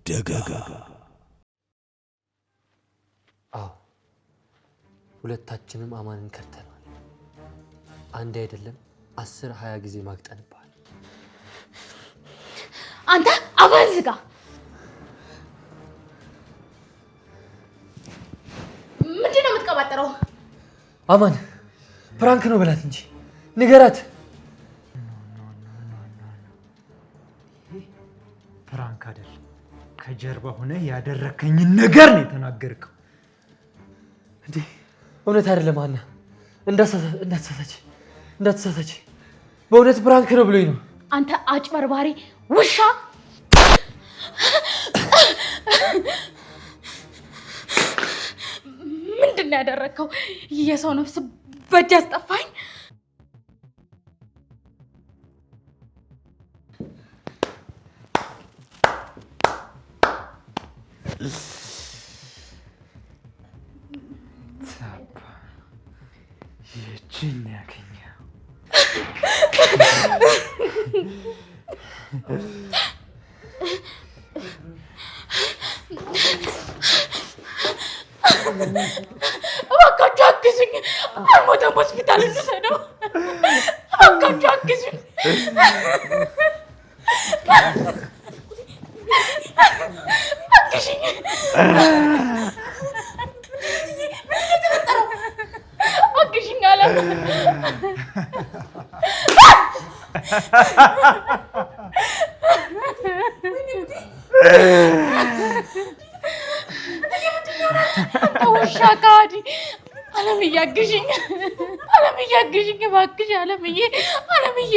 ደጋ አዎ ሁለታችንም አማንን ከድተናል። አንድ አይደለም 10-20 ጊዜ ማግጠንባል። አንተ አባል ዝጋ። ምንድነው የምትቀባጠረው? አማን ፕራንክ ነው በላት እንጂ ንገራት። ፕራንክ አይደለም፣ ከጀርባ ሆነ ያደረከኝ ነገር ነው የተናገርከው። እንዴ እውነት አይደለም አና፣ እንዳትሳሳች በእውነት ፕራንክ ነው ብሎኝ ነው። አንተ አጭበርባሪ ውሻ! ምንድነው ያደረከው? የሰው ነፍስ በእጅ አስጠፋኝ። ታባ የጅን ያገኘ እባካችሁ አግዙኝ! አልሞተም፣ ሆስፒታል እንውሰደው። እባካችሁ አግዙኝ! አግዥኝ! አግዥኝ አለ። ውሻ ካዲ! አለምዬ አግዥኝ! አለምዬ አግዥኝ! እባክሽ አለምዬ! አለምዬ!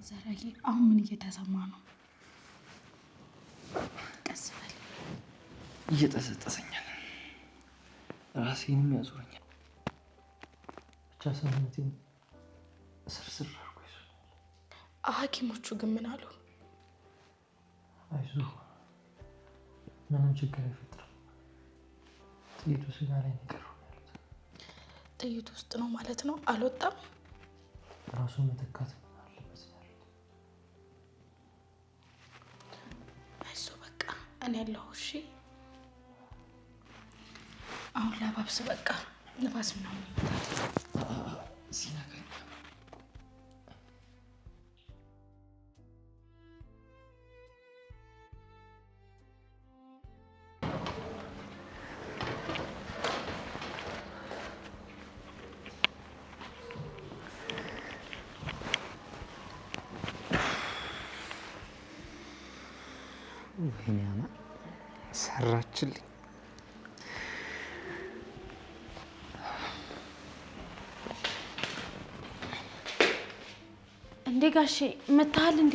ዘራዬ አሁን ምን እየተሰማ ነው? ቀስ በል። እየጠሰጠሰኛል፣ ራሴንም ያዞረኛል። ብቻ ሰውነቴን ስርስር አድርጎ ይዞኛል። ሐኪሞቹ ግን ምን አሉ? አይዞህ ምንም ችግር አይፈጥርም፣ ጥይቱ ስጋ ላይ ነው የቀረው ያሉት። ጥይቱ ውስጥ ነው ማለት ነው? አልወጣም? ራሱን መተካት አለበት ያሉት። አይዞህ በቃ እኔ ያለሁ። እሺ አሁን ላባብስ በቃ ንፋስ ምናምን ይመጣል። ሲናገኝ ወይኔ አማ ሰራችልኝ። እንዴ ጋሼ መታሃል እንዴ?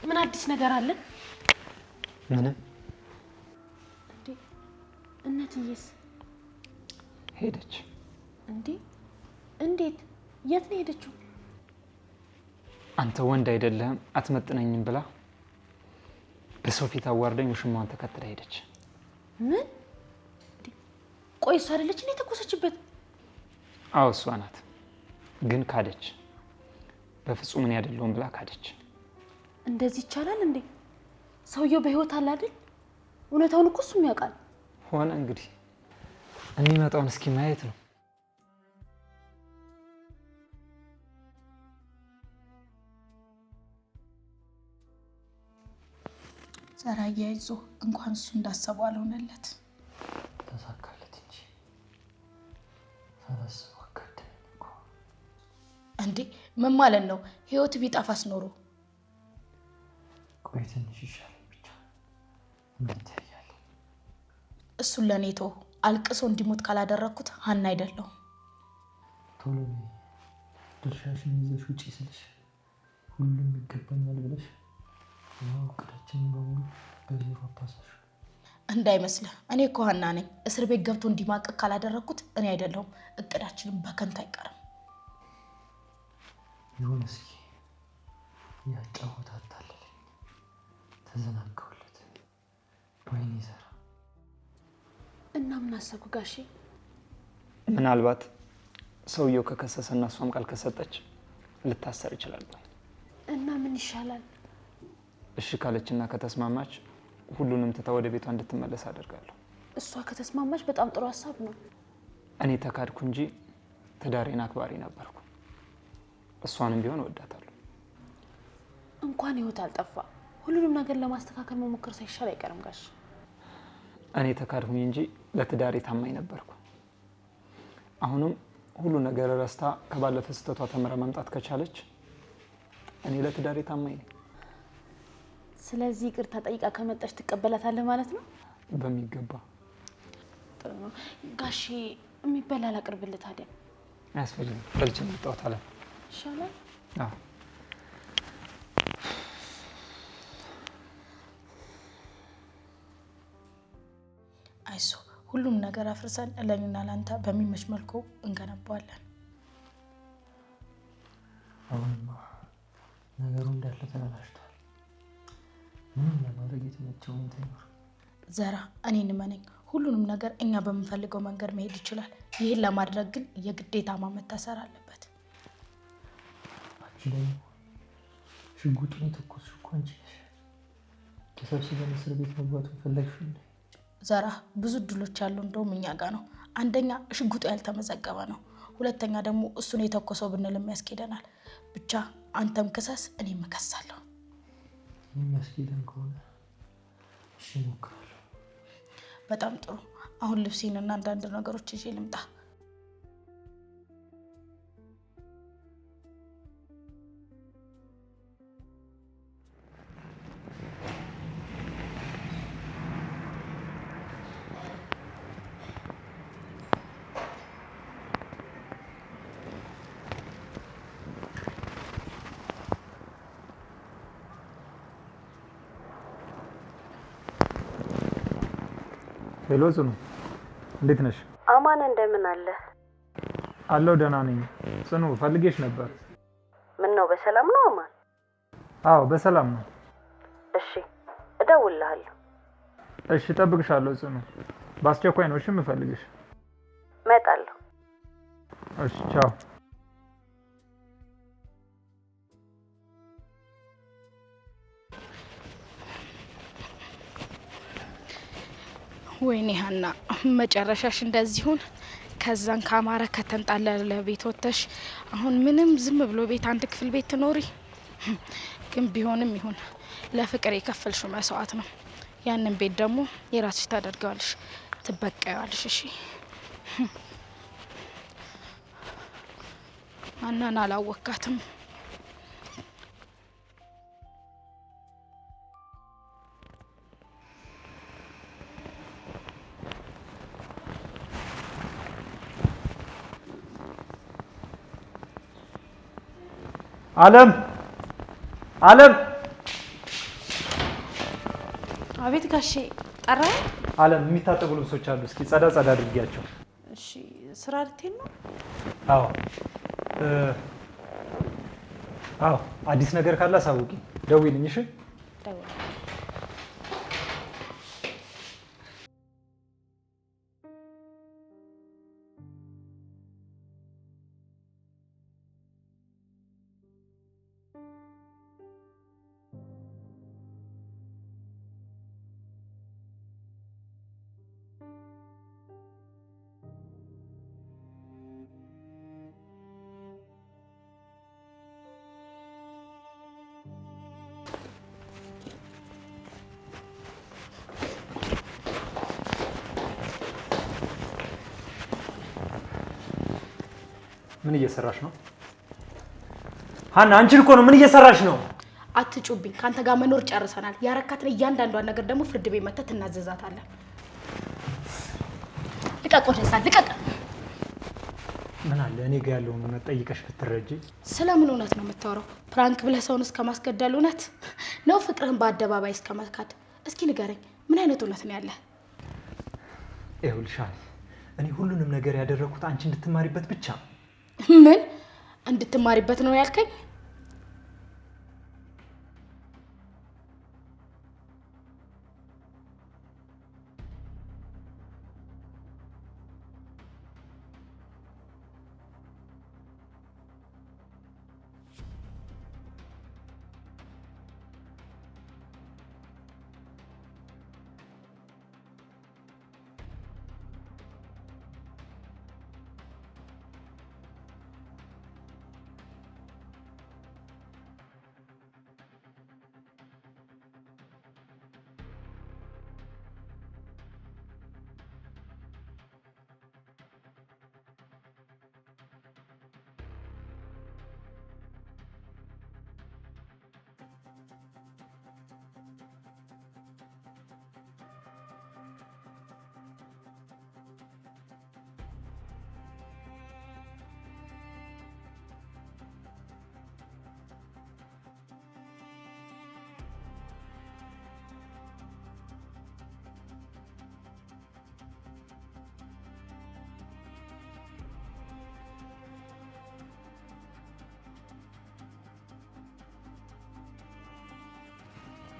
ምን አዲስ ነገር አለ? ምንም። እንዴ እናትዬስ ሄደች። እንዴ እንዴት? የት ነው ሄደችው? አንተ ወንድ አይደለህም አትመጥነኝም ብላ በሰው ፊት አዋርደኝ ውሽማዋን ተከትላ ሄደች። ምን? ቆይ እሷ አይደለች እንዴ ተኮሰችበት? አዎ እሷ ናት፣ ግን ካደች። በፍጹም እኔ አይደለሁም ብላ ካደች። እንደዚህ ይቻላል እንዴ? ሰውየው በህይወት አለ አይደል? እውነታውን እኮ እሱም ያውቃል። ሆነ እንግዲህ የሚመጣውን እስኪ ማየት ነው። ዘራዬ አይዞህ፣ እንኳን እሱ እንዳሰበው አልሆነለት። ተሳካለት እንጂ ሳላስበው አጋደለኝ እኮ። እንዴ ምን ማለት ነው? ህይወት ቢጠፋስ ኖሮ? ቆይ ትንሽ ይሻለኝ ብቻ እንታያለን። እሱን ለኔ ተው። አልቅሶ እንዲሞት ካላደረኩት ሀና አይደለሁም። ቶሎ ድርሻሽን ይዘሽ ውጪ ስልሽ ሁሉም ይገባኛል ብለሽ ያው እቅዳችንን በሙሉ በዜሮ አባዛሽ። እንዳይመስልህ እኔ እኮ ሀና ነኝ። እስር ቤት ገብቶ እንዲማቀቅ ካላደረኩት እኔ አይደለሁም። እቅዳችንን በከንቱ አይቀርም። ይሁን እስኪ ያጫወት አታለለኝ፣ ተዘናጋሁለት። ወይኔ ዘራ እና ምን አሰብኩ ጋሼ? ምናልባት ሰውየው ከከሰሰና እሷም ቃል ከሰጠች ልታሰር ይችላል። እና ምን ይሻላል? እሺ ካለችና ከተስማማች ሁሉንም ትታ ወደ ቤቷ እንድትመለስ አደርጋለሁ። እሷ ከተስማማች በጣም ጥሩ ሀሳብ ነው። እኔ ተካድኩ እንጂ ትዳሬን አክባሪ ነበርኩ። እሷንም ቢሆን እወዳታለሁ። እንኳን ህይወት አልጠፋ ሁሉንም ነገር ለማስተካከል መሞከር ሳይሻል አይቀርም ጋሽ። እኔ ተካድኩኝ እንጂ ለትዳሬ ታማኝ ነበርኩ። አሁንም ሁሉ ነገር ረስታ ከባለፈ ስህተቷ ተምራ መምጣት ከቻለች እኔ ለትዳሬ ታማኝ ነኝ። ስለዚህ ይቅርታ ጠይቃ ከመጣች ትቀበላታለህ ማለት ነው? በሚገባ። ጥሩ ነው ጋሼ። የሚበላ ላቅርብልህ ታዲያ? አያስፈልግም። በልቼ መጣሁት አለ ይሻላል። አዎ አይዞ ሁሉም ነገር አፍርሰን ለኔና ላንተ በሚመች መልኩ እንገነባዋለን። አሁንማ ነገሩ እንዳለ ተበላሽቷል። ምንም ለማድረግ የተመቸው ሁኔታ ይኖር። ዘራ እኔን እመነኝ፣ ሁሉንም ነገር እኛ በምንፈልገው መንገድ መሄድ ይችላል። ይህን ለማድረግ ግን የግዴታ መታሰር አለበት። አንቺ ደግሞ ሽጉጡን የተኮስሽው እኮ አንቺ ነሽ። ተሰብስበን እስር ቤት መግባቱን ፈለግሽው እንዴ? ዘራ ብዙ እድሎች ያሉ እንደውም እኛ ጋር ነው። አንደኛ ሽጉጡ ያልተመዘገበ ነው። ሁለተኛ ደግሞ እሱን የተኮሰው ብንልም ያስኬደናል። ብቻ አንተም ክሰስ እኔም እከሳለሁ። የሚያስኬደን ከሆነ እሺ እሞክራለሁ። በጣም ጥሩ። አሁን ልብሴንና አንዳንድ ነገሮች ይዤ ልምጣ። ሄሎ ጽኑ፣ እንዴት ነሽ? አማን እንደምን አለ? አለው ደህና ነኝ። ጽኑ ፈልጌሽ ነበር። ምን ነው በሰላም ነው አማን? አዎ በሰላም ነው። እሺ እደውልልሃለሁ። እሺ እጠብቅሻለሁ ጽኑ። በአስቸኳይ ነው እሺ የምፈልግሽ። እመጣለሁ። እሺ ቻው። ወይኔ ሀና መጨረሻሽ እንደዚሁን። ከዛን ካማረ ከተንጣለለ ቤት ወጥተሽ አሁን ምንም ዝም ብሎ ቤት አንድ ክፍል ቤት ትኖሪ። ግን ቢሆንም ይሁን ለፍቅር የከፈልሽው መስዋዕት ነው። ያንን ቤት ደግሞ የራስሽ ታደርጊዋለሽ፣ ትበቀያለሽ። እሺ ሀናን አላወካትም። አለም አለም። አቤት ጋሼ ጠራኝ? አለም የሚታጠቡ ልብሶች አሉ፣ እስኪ ጸዳ ጸዳ አድርጊያቸው። እሺ ስራ ልትሄድ ነው? አዎ አዎ። አዲስ ነገር ካለ አሳውቂ፣ ደውይልኝ። እሺ ደውል። ምን እየሰራሽ ነው ሀና? አንቺን እኮ ነው። ምን እየሰራሽ ነው? አትጩብኝ። ካንተ ጋር መኖር ጨርሰናል። ያረካትን እያንዳንዷን ነገር ደግሞ ፍርድ ቤት መተህ ትናዘዛታለህ። ልቀቅ፣ ወደዛ ልቀቅ። ምን አለ እኔ ጋር ያለውን እውነት ጠይቀሽ ብትረጂ። ስለምን እውነት ነው የምታወራው? ፕራንክ ብለህ ሰውን እስከ ማስገደል እውነት ነው? ፍቅርህን በአደባባይ እስከ መካድ? እስኪ ንገረኝ፣ ምን አይነት እውነት ነው ያለህ? ይኸውልሽ እኔ ሁሉንም ነገር ያደረኩት አንቺ እንድትማሪበት ብቻ። ምን እንድትማሪበት ነው ያልከኝ?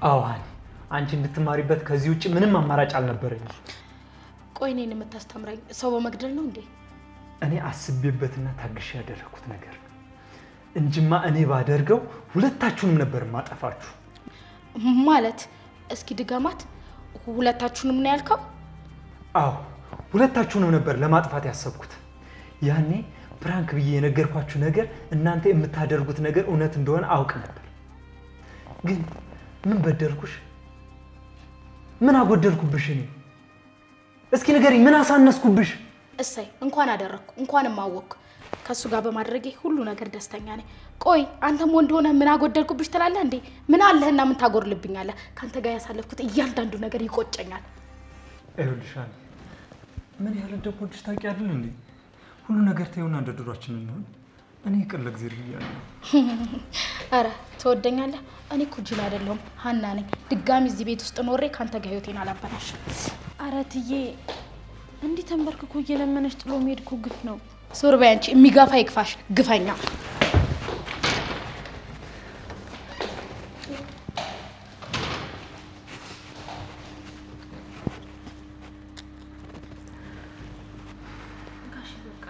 አዎ ሀኒ፣ አንቺ እንድትማሪበት ከዚህ ውጭ ምንም አማራጭ አልነበረኝም። ቆይ እኔን የምታስተምረኝ ሰው በመግደል ነው እንዴ? እኔ አስቤበትና ታግሼ ያደረኩት ነገር እንጂማ እኔ ባደርገው ሁለታችሁንም ነበር ማጠፋችሁ። ማለት እስኪ ድገማት። ሁለታችሁንም ነው ያልከው? አዎ ሁለታችሁንም ነበር ለማጥፋት ያሰብኩት። ያኔ ፕራንክ ብዬ የነገርኳችሁ ነገር እናንተ የምታደርጉት ነገር እውነት እንደሆነ አውቅ ነበር። ግን ምን በደልኩሽ? ምን አጎደልኩብሽ? እኔ እስኪ ንገሪኝ፣ ምን አሳነስኩብሽ? እሰይ እንኳን አደረኩ እንኳንም አወቅኩ። ከሱ ጋር በማድረጌ ሁሉ ነገር ደስተኛ ነኝ። ቆይ አንተም ወንድ ሆነ ምን አጎደልኩብሽ ትላለህ እንዴ? ምን አለህና ምን ታጎርልብኛለህ? ካንተ ጋር ያሳለፍኩት እያንዳንዱ ነገር ይቆጨኛል። ይኸውልሽ ምን ያህል እንደምወድሽ ታውቂያለሽ እንዴ? ሁሉ ነገር ተይውና እንደ ድሯችን እንሆን። እኔ ይቅር ለእግዚአብሔር ብያለሁ። አረ ትወደኛለህ? እኔ እኮ ጅል አይደለሁም ሀና ነኝ። ድጋሚ እዚህ ቤት ውስጥ ኖሬ ካንተ ጋር ህይወቴን አላበላሽም። አረ ትዬ እንዲህ ተንበርክኮ እየለመነሽ ጥሎ መሄድ እኮ ግፍ ነው። ዞር በይ አንቺ፣ የሚጋፋ ይግፋሽ ግፈኛ። ጋሽ በቃ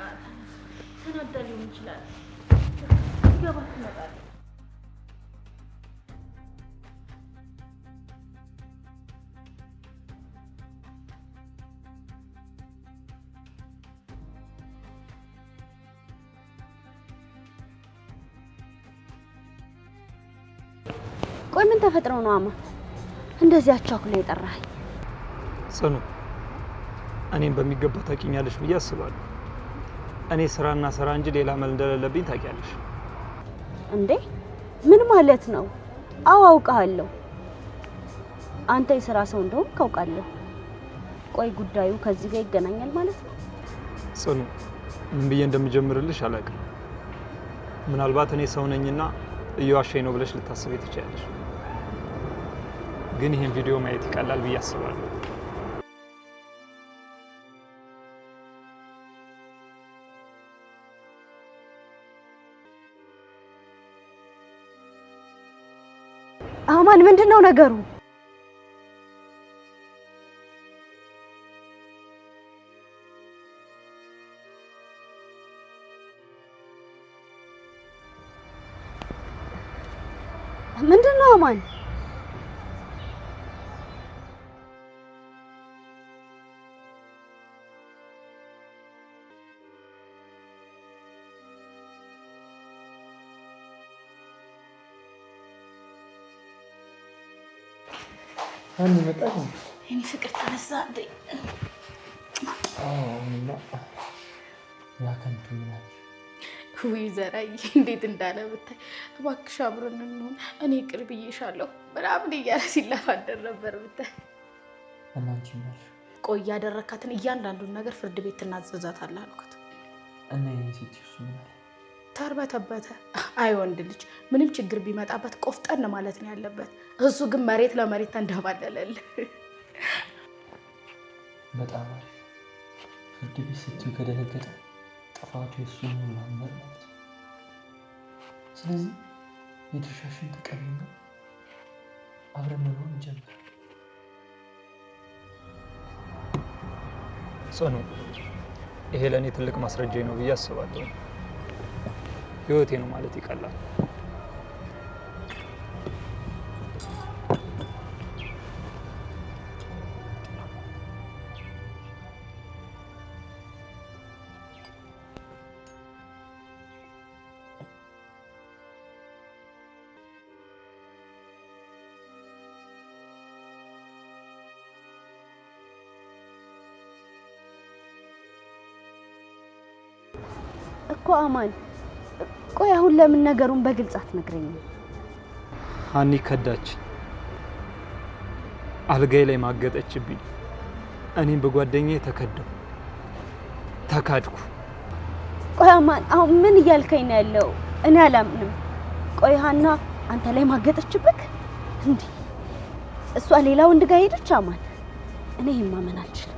ተናዳ ሊሆን ይችላል። ይገባት ይመጣል። ቆይ ምን ተፈጥሮ ነው አማ እንደዚህ አቻኩላ የጠራኸኝ? ጽኑ፣ እኔም በሚገባ ታውቂኛለሽ ብዬ አስባለሁ። እኔ ስራና ስራ እንጂ ሌላ መል እንደሌለብኝ ታውቂያለሽ። እንዴ ምን ማለት ነው? አዎ አውቃለሁ። አንተ የሥራ ሰው እንደሆንክ አውቃለሁ። ቆይ ጉዳዩ ከዚህ ጋር ይገናኛል ማለት ነው? ጽኑ፣ ምን ብዬ እንደምጀምርልሽ አላውቅም። ምናልባት እኔ ሰው ነኝና እየዋሸኝ ነው ብለሽ ልታስቢ ትችያለሽ። ግን ይሄን ቪዲዮ ማየት ይቀላል ብዬ አስባለሁ። አማን ምንድነው ነገሩ? ምንድነው አማን? አንድ መጣ ነው። እኔ ፍቅር ተነሳ እንዴ? እና ያከንቱ ይላል። ውይ ዘራይ እንዴት እንዳለ ብታይ። እባክሽ አብረን እንሆን፣ እኔ ቅርብ ይሻለሁ ምናምን እያለ ሲለፋደር ነበር ብታይ። እናንቺ ነሽ ቆይ ያደረካትን እያንዳንዱን ነገር ፍርድ ቤት ትናዘዛታለህ አልኩት። እና የኔ ሴትስ ምን አለ? ተርበተበተ። አይ ወንድ ልጅ ምንም ችግር ቢመጣበት ቆፍጠን ማለት ነው ያለበት። እሱ ግን መሬት ለመሬት ተንደባለለል። በጣም አሪፍ። ፍርድ ቤት ስትዩ ከደነገጠ ጥፋቱ የሱ ነው ማለት ነው። ስለዚህ የድርሻሽን ተቀበይና አብረን መኖር እንጀምር። ጽኑ፣ ይሄ ለእኔ ትልቅ ማስረጃ ነው ብዬ አስባለሁ። ህይወቴ ነው ማለት ይቀላል። እኮ አማን ቆይ አሁን ለምን ነገሩን በግልጽ አትነግረኝም? ሀኒ ከዳች፣ አልጋይ ላይ ማገጠችብኝ። እኔም በጓደኛዬ ተከደው ተካድኩ። ቆይ አማን አሁን ምን እያልከኝ ነው ያለው? እኔ አላምንም። ቆይ ሀና አንተ ላይ ማገጠችብክ እንዴ? እሷ ሌላ ወንድ ጋር ሄደች? አማን እኔ ማመን አልችልም።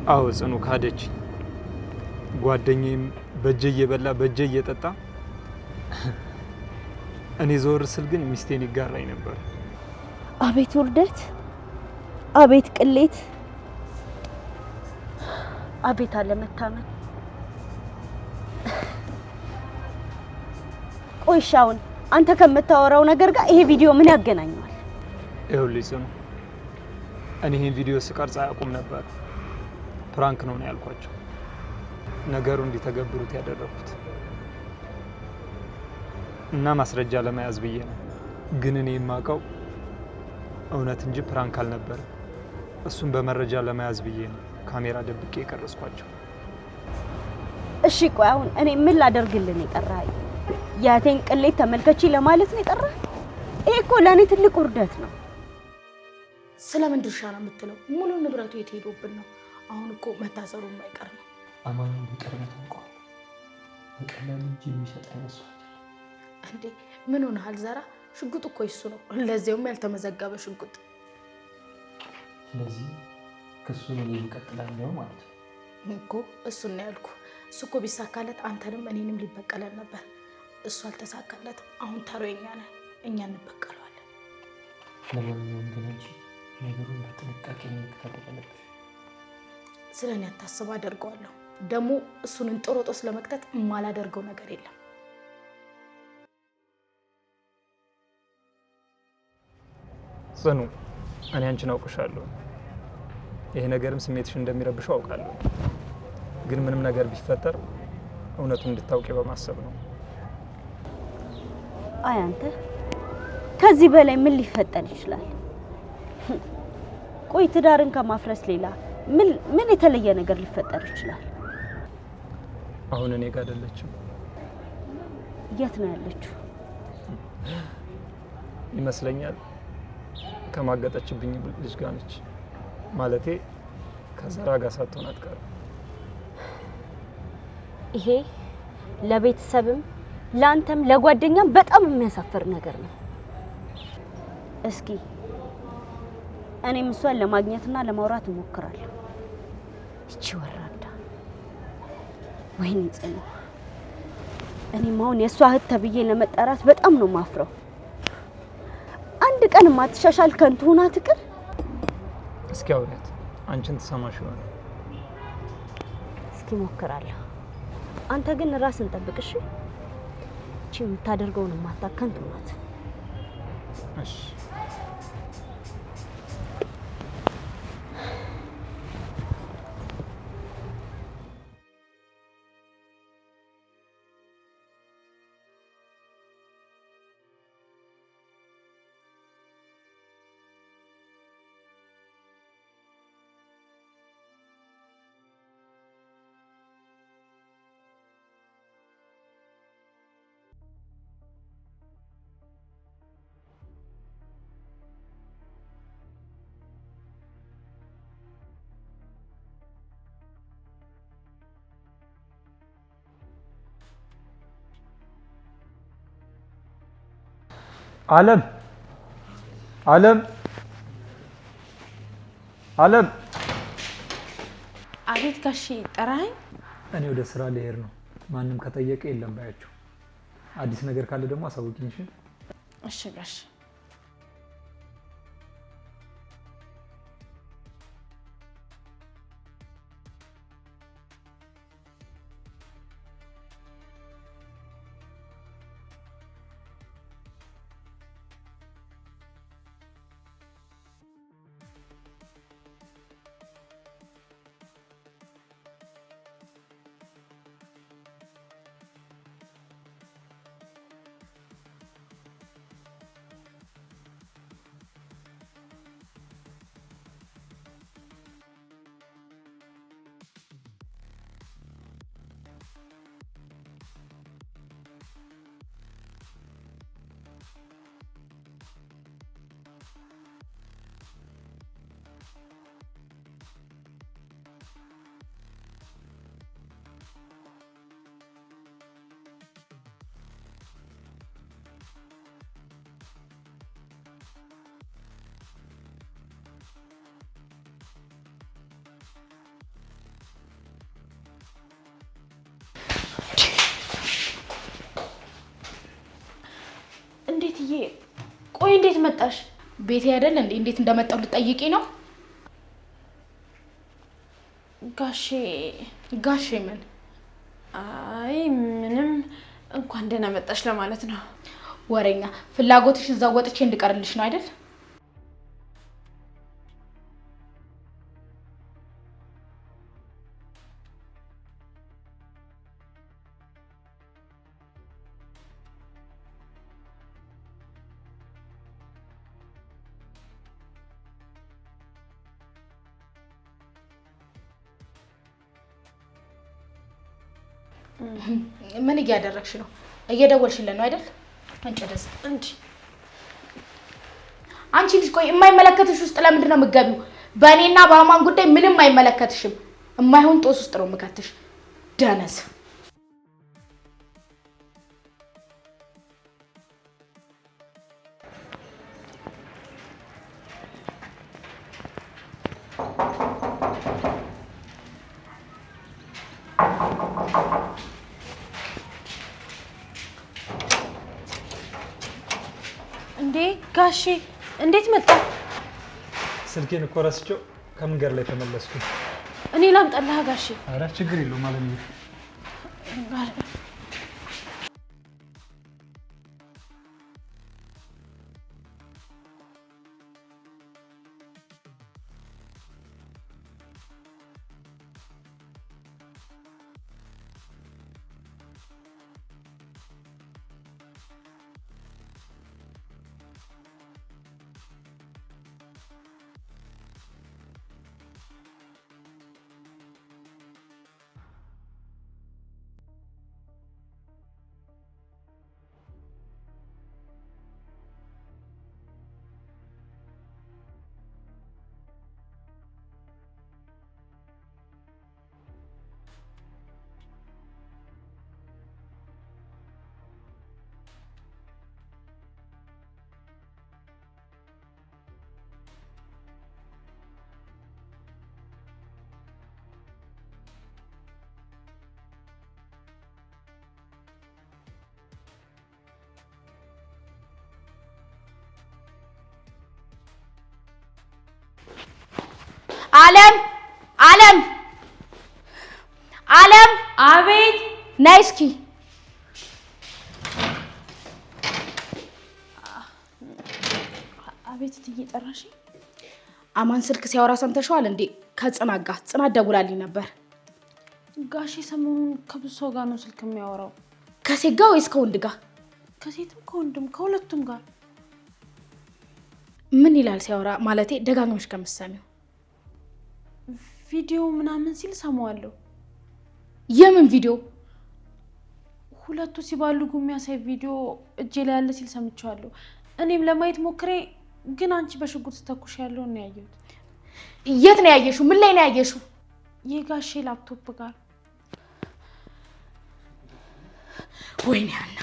አዎ ጽኑ ካደች። ጓደኛዬም በእጄ እየበላ በእጄ እየጠጣ እኔ ዞር ስል ግን ሚስቴን ይጋራኝ ነበር። አቤት ውርደት፣ አቤት ቅሌት፣ አቤት አለመታመን። ቆይሻውን አንተ ከምታወራው ነገር ጋር ይሄ ቪዲዮ ምን ያገናኘዋል? ይኸውልሽ ጽኑ፣ እኔ ይሄን ቪዲዮ ስቀርጽ አያውቁም ነበር። ፕራንክ ነው ያልኳቸው። ነገሩ እንዲተገብሩት ያደረኩት እና ማስረጃ ለመያዝ ብዬ ነው። ግን እኔ የማውቀው እውነት እንጂ ፕራንክ አልነበረ። እሱን በመረጃ ለመያዝ ብዬ ነው ካሜራ ደብቄ የቀረጽኳቸው። እሺ ቆይ አሁን እኔ ምን ላደርግልህ ነው የጠራኸኝ? ያቴን ቅሌት ተመልከቺ ለማለት ነው የጠራኸኝ? ይሄ እኮ ለእኔ ትልቅ ውርደት ነው። ስለምን ድርሻ ነው የምትለው? ሙሉ ንብረቱ የት ሄዶብን ነው? አሁን እኮ መታሰሩ የማይቀር ነው። አማኑ ቢቀርበት እንኳን በቀላሉ እንጂ የሚሰጥ አይመስልም እንዴ? ምን ሆነሃል ዘራ? ሽጉጥ እኮ ይሱ ነው፣ ለዚያውም ያልተመዘገበ ሽጉጥ። ስለዚህ ከሱ ነው የሚቀጥላለው ማለት ነው እኮ። እሱን ነው ያልኩ። እሱ እኮ ቢሳካለት አንተንም እኔንም ሊበቀለን ነበር። እሱ አልተሳካለትም። አሁን ተሮኛ ነን፣ እኛ እንበቀለዋለን። ለማንኛውም ግን አንቺ ነገሩን በጥንቃቄ መከታተል አለብሽ። ስለኔ አታስብ፣ አደርገዋለሁ። ደግሞ እሱን እንጦሮጦስ ለመክተት የማላደርገው ነገር የለም። ጽኑ፣ እኔ አንቺን አውቅሻለሁ። ይሄ ነገርም ስሜትሽ እንደሚረብሽው አውቃለሁ። ግን ምንም ነገር ቢፈጠር እውነቱን እንድታውቂ በማሰብ ነው። አይ አንተ ከዚህ በላይ ምን ሊፈጠር ይችላል? ቆይ ትዳርን ከማፍረስ ሌላ ምን የተለየ ነገር ሊፈጠር ይችላል? አሁን እኔ ጋር አይደለችም። የት ነው ያለችው? ይመስለኛል ከማገጠችብኝ ልጅ ጋር ነች። ማለቴ ከዘራ ጋር ሳትሆን አትቀርም። ይሄ ለቤተሰብም ለአንተም ለጓደኛም በጣም የሚያሳፍር ነገር ነው። እስኪ እኔም እሷን ለማግኘትና ለማውራት እሞክራለሁ። እቺ ወራዳ ወይኔ ጽኑ፣ እኔም አሁን የእሷ እህት ተብዬ ለመጠራት በጣም ነው ማፍረው። አንድ ቀን ማትሻሻል ከንቱ ሆና ትቅር። እስኪ አውሪያት፣ አንቺን ትሰማሽ ይሆናል። እስኪ ሞክራለሁ። አንተ ግን ራስን ጠብቅ እሺ? እቺ የምታደርገውን ማታውቅ ከንቱ ናት። እሺ አለም አለም አለም። አቤት ጋሼ ጠራኸኝ? እኔ ወደ ስራ ልሄድ ነው። ማንም ከጠየቀ የለም ባያቸው። አዲስ ነገር ካለ ደግሞ አሳውቂኝ እሺ? እሺ ጋሼ። እንዴትዬ? ቆይ እንዴት መጣሽ? ቤቴ አይደል እንዴ? እንዴት እንደመጣው ልጠይቂ ነው? ጋሼ ምን? አይ ምንም እንኳን ደህና መጣሽ ለማለት ነው። ወሬኛ ፍላጎትሽ እዛው ወጥቼ እንድቀርልሽ ነው አይደል? ምን እያደረግሽ ነው? እየደወልሽልን ነው አይደል? አንቺ ደስ እንጂ አንቺ ልጅ ቆይ የማይመለከትሽ ውስጥ ለምንድን ነው የምትገቢው? በእኔና በአማን ጉዳይ ምንም አይመለከትሽም። የማይሆን ጦስ ውስጥ ነው የምከትሽ ደነስ። እንዴ ጋሼ እንዴት መጣ? ስልኬን እኮ ረስቼው ከመንገድ ላይ ተመለስኩ። እኔ ላምጣልህ ጋሼ። ኧረ ችግር የለውም ማለት ነው። አለም አቤት ነይ እስኪ። አቤት ትዬ ጠራሽ? አማን ስልክ ሲያወራ ሰምተሽዋል እንዴ? ከጽናት ጋር ጽናት ደውላልኝ ነበር። ጋሼ ሰሞኑን ከብዙ ሰው ጋር ነው ስልክ የሚያወራው። ከሴት ጋር ወይስ ከወንድ ጋር? ከሴትም ከወንድም ከሁለቱም ጋር። ምን ይላል ሲያወራ? ማለቴ ደጋግመሽ ከምትሰሚው። ቪዲዮ ምናምን ሲል ሰማዋለሁ። የምን ቪዲዮ? ሁለቱ ሲባልጉ የሚያሳይ ቪዲዮ እጄ ላይ ያለ ሲል ሰምቻለሁ። እኔም ለማየት ሞክሬ ግን አንቺ በሽጉጥ ስተኩሽ ያለው ነው ያየሁት። የት ነው ያየሽው? ምን ላይ ነው ያየሽው? የጋሼ ላፕቶፕ ጋር። ወይኔ አና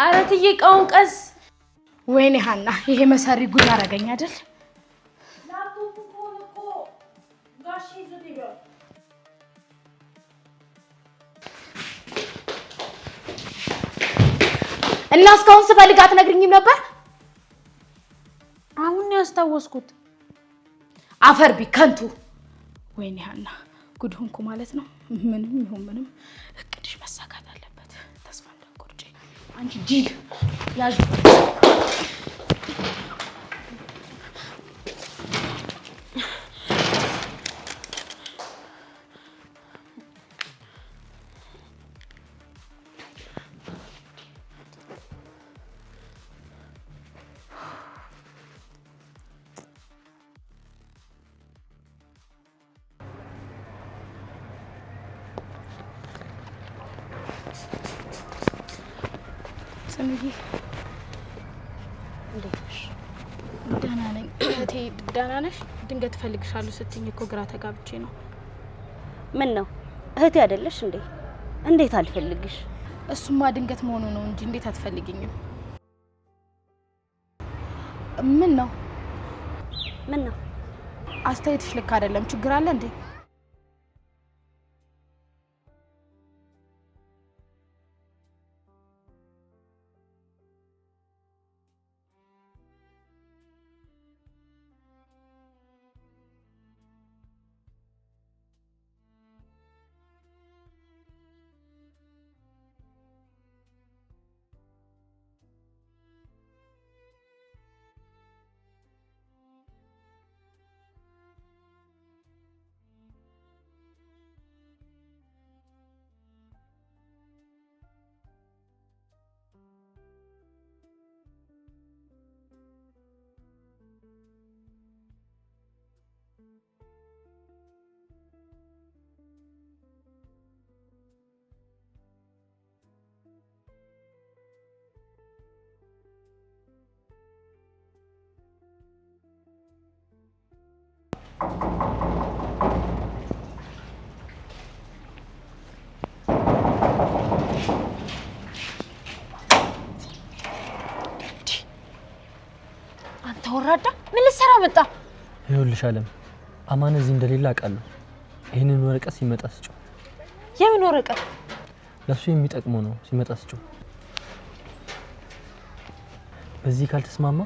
አረትዬ እቃውን ቀስ። ወይኔ ሀና ይሄ መሰሪ ጉድ አደረገኝ አይደል? ላፕቶፕ እኮ ጋሼ ይዞት ይገባል። እና እስካሁን ስፈልግ አትነግሪኝም ነበር? አሁን ያስታወስኩት። አፈር ቢከንቱ። ወይኔ ሀና ጉድ ሆንኩ ማለት ነው። ምንም ይሁን ምንም እቅድሽ መሳካት አለበት። ተስፋ እንዳትቆርጪ አንቺ ጂል። ያዥ ጽንዬ እንዴት ነሽ? ደህና ነኝ። እህቴ ደህና ነሽ? ድንገት እፈልግሻለሁ ስትይኝ እኮ ግራ ተጋብቼ ነው። ምን ነው እህቴ አይደለሽ እንዴ? እንዴት አልፈልግሽ? እሱማ ድንገት መሆኑ ነው እንጂ እንዴት አትፈልጊኝም? ምን ነው አስተያየትሽ ልክ አይደለም። ችግር አለ እንዴ? አንተ ወራዳ ምን ልትሰራ መጣ? ይኸውልሽ አለም አማን እዚህ እንደሌለ አውቃለሁ። ይሄንን ወረቀት ሲመጣ ስጪው። የምን ወረቀት? ለሱ የሚጠቅመው ነው። ሲመጣ ስጪው። በዚህ ካልተስማማ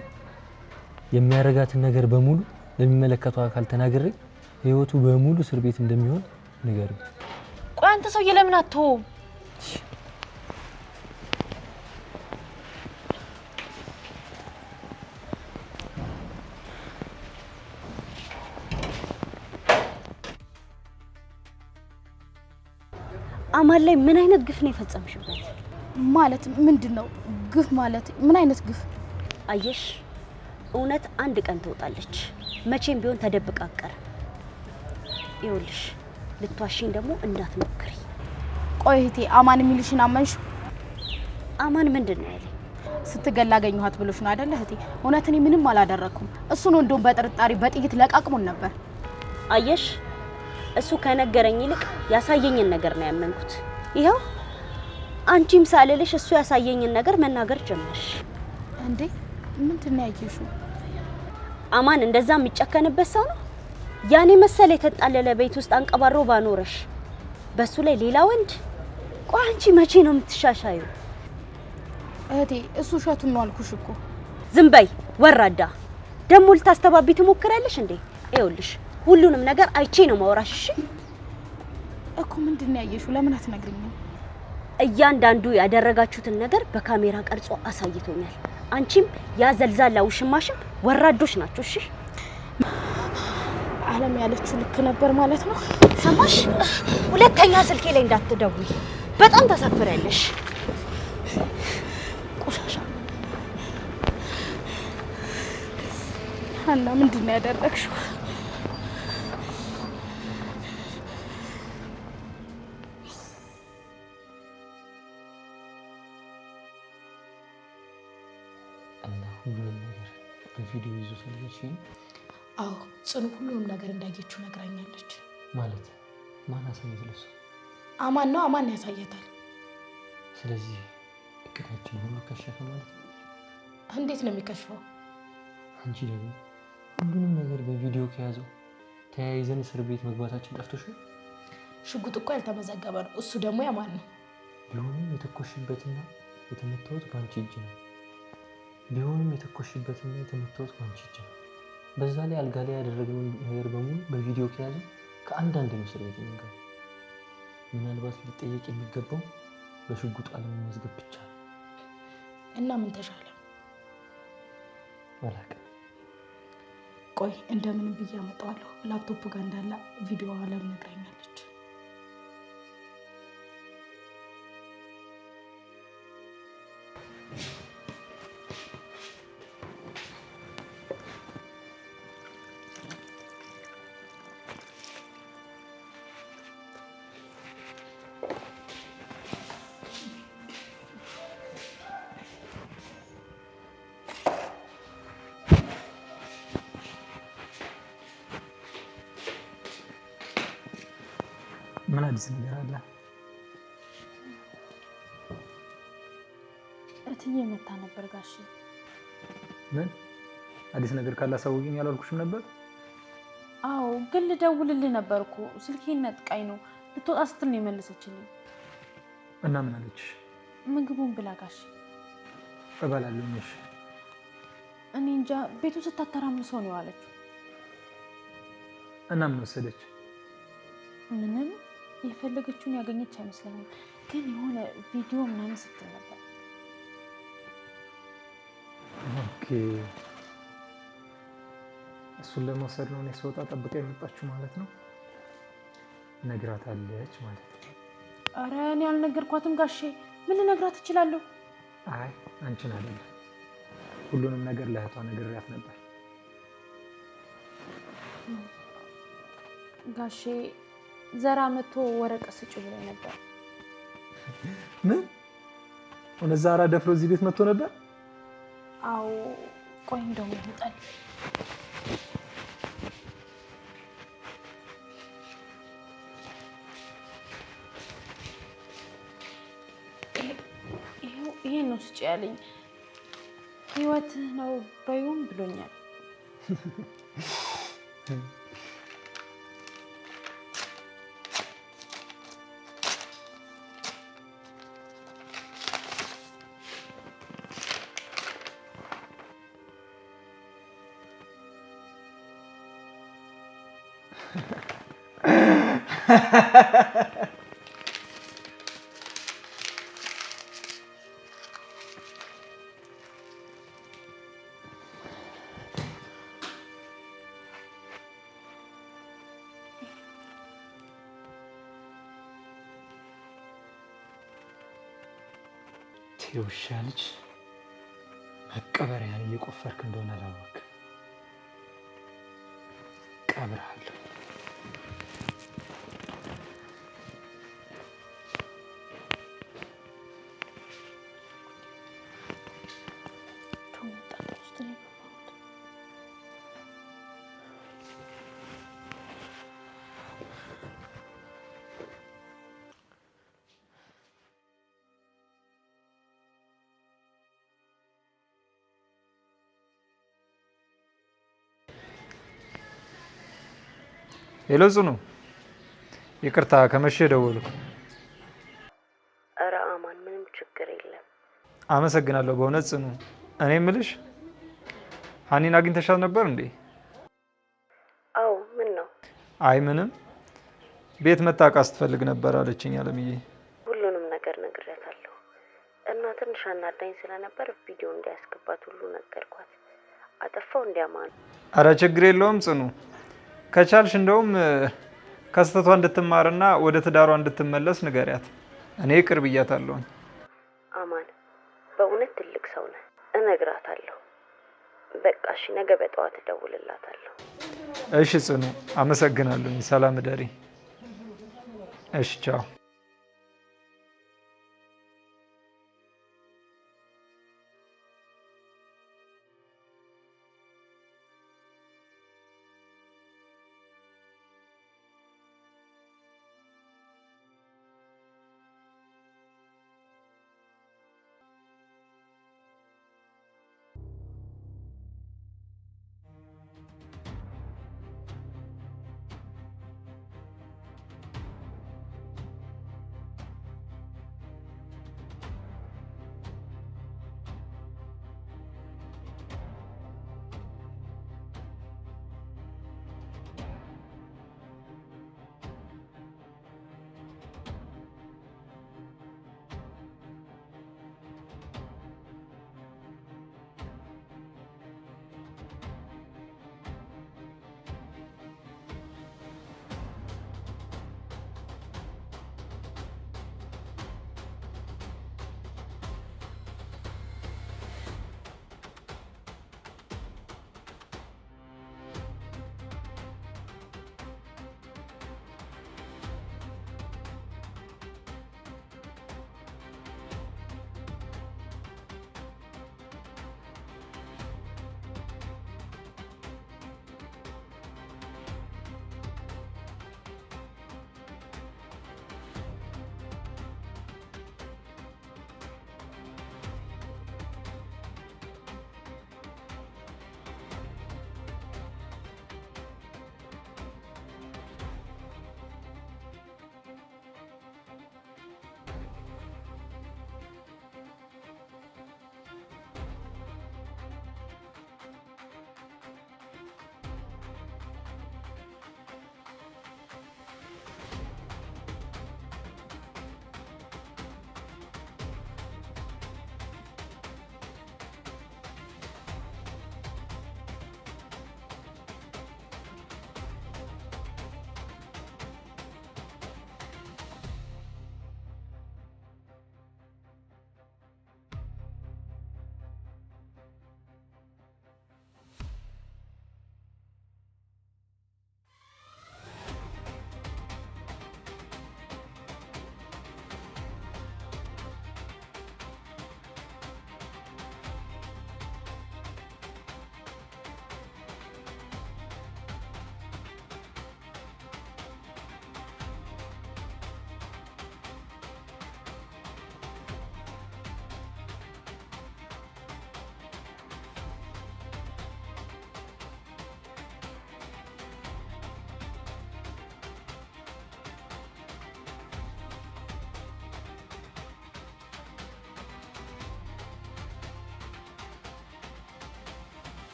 የሚያረጋትን ነገር በሙሉ ለሚመለከተው አካል ተናግሬ ህይወቱ በሙሉ እስር ቤት እንደሚሆን ንገሪው። ቆይ አንተ ሰውዬ ለምን አትተውም? አማን ላይ ምን አይነት ግፍ ነው የፈጸምሽበት? ማለት ምንድነው? ግፍ ማለት ምን አይነት ግፍ? አየሽ እውነት አንድ ቀን ትወጣለች። መቼም ቢሆን ተደብቃ አቀረ። ይኸውልሽ ልትዋሽኝ ደግሞ እንዳትሞክሪ። ቆይ እህቴ አማን የሚልሽን አመንሽ? አማን ምንድን ነው ያለኝ? ስትገላ አገኘኋት ብሎሽ ነው አይደል እህቴ? እውነት እኔ ምንም አላደረኩም። እሱ ነው እንደውም በጥርጣሬ በጥይት ለቃቅሞን ነበር። አየሽ እሱ ከነገረኝ ይልቅ ያሳየኝን ነገር ነው ያመንኩት። ይሄው አንቺም ሳልልሽ እሱ ያሳየኝን ነገር መናገር ጀመርሽ። እንዴ ምንድን ነው ያየሽው? አማን እንደዛ የሚጨከንበት ሰው ነው? ያኔ መሰለ የተጣለለ ቤት ውስጥ አንቀባሮ ባኖረሽ በሱ ላይ ሌላ ወንድ? ቆይ አንቺ መቼ ነው የምትሻሻዩ? እህቴ እሱ ሸቱን ነው አልኩሽ እኮ። ዝም በይ ወራዳ። ደሞ ልታስተባቢ ትሞክራለሽ እንዴ? ይኸውልሽ ሁሉንም ነገር አይቼ ነው ማውራሽ። እሺ እኮ ምንድን ነው ያየሽው? ለምን አትነግሪኝም? እያንዳንዱ ያደረጋችሁትን ነገር በካሜራ ቀርጾ አሳይቶኛል። አንቺም ያዘልዛላ ውሽማሽም ወራዶች ናችሁ። እሺ አለም ያለችው ልክ ነበር ማለት ነው። ሰማሽ? ሁለተኛ ስልኬ ላይ እንዳትደውይ፣ በጣም ተሰፍሪያለሽ። ቆሻሻ ሀና ምንድን ነው ያደረግሽው? ሁሉንም ነገር በቪዲዮ ይዞ ስለዚህ አዎ ጽኑ ሁሉንም ነገር እንዳየችው ነግራኛለች። ማለት ማን አሳየት? ለሱ አማን ነው። አማን ያሳያታል። ስለዚህ እቅዳችን ሁሉ ከሸፈ ማለት ነው። እንዴት ነው የሚከሽፈው? አንቺ ደግሞ ሁሉንም ነገር በቪዲዮ ከያዘው ተያይዘን እስር ቤት መግባታችን ጠፍቶሽ ነው? ሽጉጥ እኮ ያልተመዘገበ ነው። እሱ ደግሞ ያማን ነው። ቢሆንም የተኮሽበትና የተመታሁት ባንቺ እጅ ነው። ቢሆንም የተኮሽበትና የተመታሁት ባንቺ እጅ ነው። በዛ ላይ አልጋ ላይ ያደረግነው ነገር በሙሉ በቪዲዮ ከያዘ ከአንዳንድ እስር ቤት የሚገባ ምናልባት ሊጠየቅ የሚገባው በሽጉጥ አለመመዝገብ ብቻ ነው። እና ምን ተሻለ? አላውቅም። ቆይ እንደምንም ብዬ አመጣዋለሁ። ላፕቶፕ ጋር እንዳለ ቪዲዮ አለም ነግራኛለች። ምን አዲስ ነገር አለ? እትዬ መታ ነበር ጋሼ። ምን አዲስ ነገር ካላሳወቅኝ ያላልኩሽም ነበር? አዎ ግን ልደውልልህ ነበር እኮ ስልኬን ነጥቃኝ ነው። ልትወጣ ስትል ነው የመለሰችልኝ። እና ምን አለችሽ? ምግቡን ብላ ጋሼ። እበላለሁ። እሺ። እኔ እንጃ ቤቱ ስታተራምሰው ነው ያለችው። እና ምን ወሰደች? ምንም የፈለገችውን ያገኘች አይመስለኝም። ግን የሆነ ቪዲዮ ምናምን ስትል ነበር። ኦኬ እሱን ለመውሰድ ነው እኔ ስወጣ ጠብቃ የመጣችሁ ማለት ነው? ነግራታለች ማለት ነው? አረ እኔ አልነገርኳትም ጋሼ። ምን ልነግራት እችላለሁ? አይ አንቺን አይደለም፣ ሁሉንም ነገር ለእህቷ ነግሬያት ነበር። ጋሼ ዘራ መጥቶ ወረቀት ስጭ ብሎኝ ነበር። ምን? እውነት ዛራ ደፍሮ እዚህ ቤት መጥቶ ነበር? አዎ ቆይ እንደውም ይመጣል። ይሄን ነው ስጭ ያለኝ። ህይወት ነው በይውም ብሎኛል። ውሻ ልጅ መቀበሪያን እየቆፈርክ እንደሆነ አላወቅም። ቀብርሃለሁ። ሄሎ ጽኑ፣ ይቅርታ ከመሸ ደወሉ። ኧረ አማን ምንም ችግር የለም። አመሰግናለሁ በእውነት ጽኑ። እኔ የምልሽ ሀኒን አግኝተሻት ነበር እንዴ? አዎ ምን ነው? አይ ምንም፣ ቤት መታ ዕቃ ስትፈልግ ነበር አለችኝ አለምዬ። ሁሉንም ነገር ነግሬያታለሁ እና ትንሽ አናዳኝ ስለነበር ቪዲዮ እንዲያስገባት ሁሉ ነገርኳት። አጠፋው እንዲያማን። ኧረ ችግር የለውም ጽኑ፣ ከቻልሽ እንደውም ከስተቷ እንድትማርና ወደ ትዳሯ እንድትመለስ ንገሪያት። እኔ ቅርብ ብያታለሁ። አማን በእውነት ትልቅ ሰው ነህ። እነግራታለሁ። በቃ እሺ፣ ነገ በጠዋት እደውልላታለሁ። እሺ ጽኑ፣ አመሰግናለሁ። ሰላም እደሪ። እሺ ቻው።